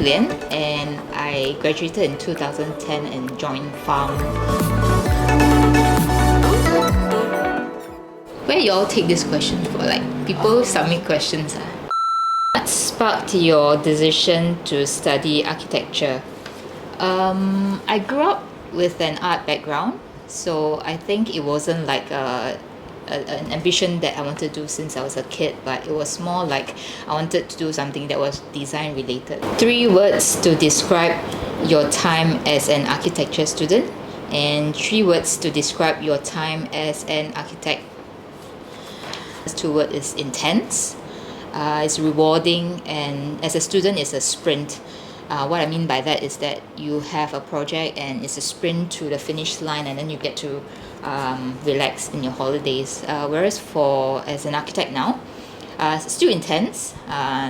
Hui Lian and I graduated in 2010 and joined FARM. Where you all take this question for? Like, people submit questions. What sparked your decision to study architecture? I grew up with an art background, so I think it wasn't like an ambition that I wanted to do since I was a kid, but it was more like I wanted to do something that was design related. 3 words to describe your time as an architecture student, and 3 words to describe your time as an architect. This 2 word is intense, it's rewarding, and as a student it's a sprint. What I mean by that is that you have a project and it's a sprint to the finish line, and then you get to relax in your holidays. Whereas as an architect now, it's still intense,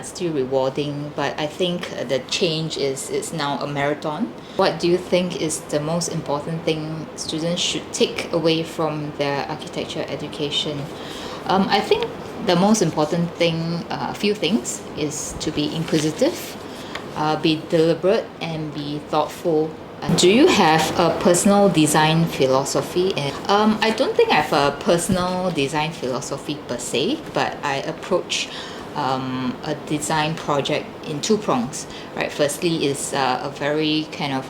still rewarding, but I think the change is now a marathon. What do you think is the most important thing students should take away from their architecture education? I think the most important thing, a few things, is to be inquisitive, be deliberate, and be thoughtful. Do you have a personal design philosophy? I don't think I have a personal design philosophy per se, but I approach a design project in 2 prongs. Right? Firstly is a very kind of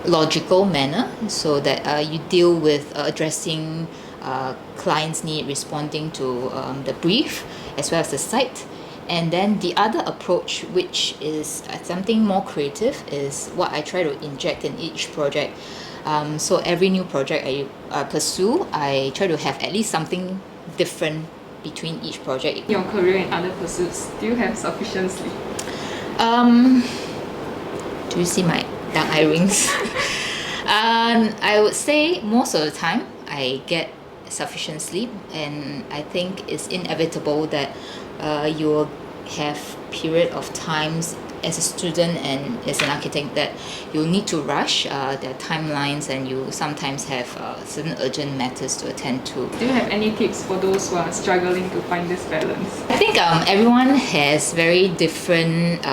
logical manner, so that you deal with addressing client's need, responding to the brief as well as the site. And then the other approach, which is something more creative, is what I try to inject in each project. So every new project I pursue, I try to have at least something different between each project. Your career and other pursuits, do you have sufficient sleep? Do you see my dark eye rings? I would say most of the time I get sufficient sleep, and I think it's inevitable that you will have period of times as a student and as an architect that you'll need to rush their timelines, and you sometimes have certain urgent matters to attend to. Do you have any tips for those who are struggling to find this balance? I think everyone has very different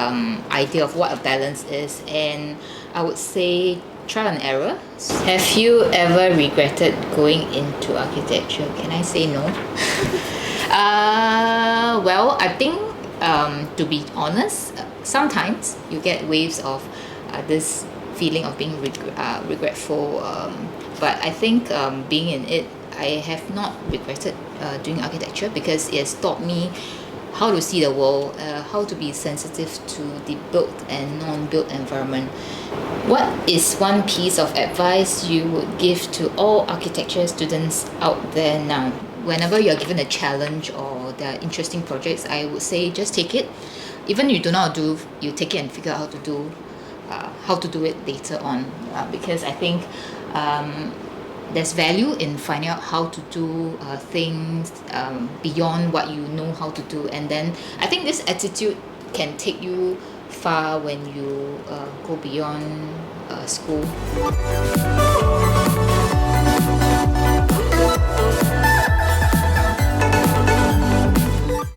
idea of what a balance is, and I would say trial and error. Have you ever regretted going into architecture? Can I say no? Well, I think to be honest, sometimes you get waves of this feeling of being regretful, but I think being in it, I have not regretted doing architecture, because it has taught me how to see the world, how to be sensitive to the built and non-built environment. What is one piece of advice you would give to all architecture students out there now? Whenever you're given a challenge or there are interesting projects, I would say just take it. Even if you do not do, you take it and figure out how to do it later on. Because I think there's value in finding out how to do things beyond what you know how to do, and then I think this attitude can take you far when you go beyond school.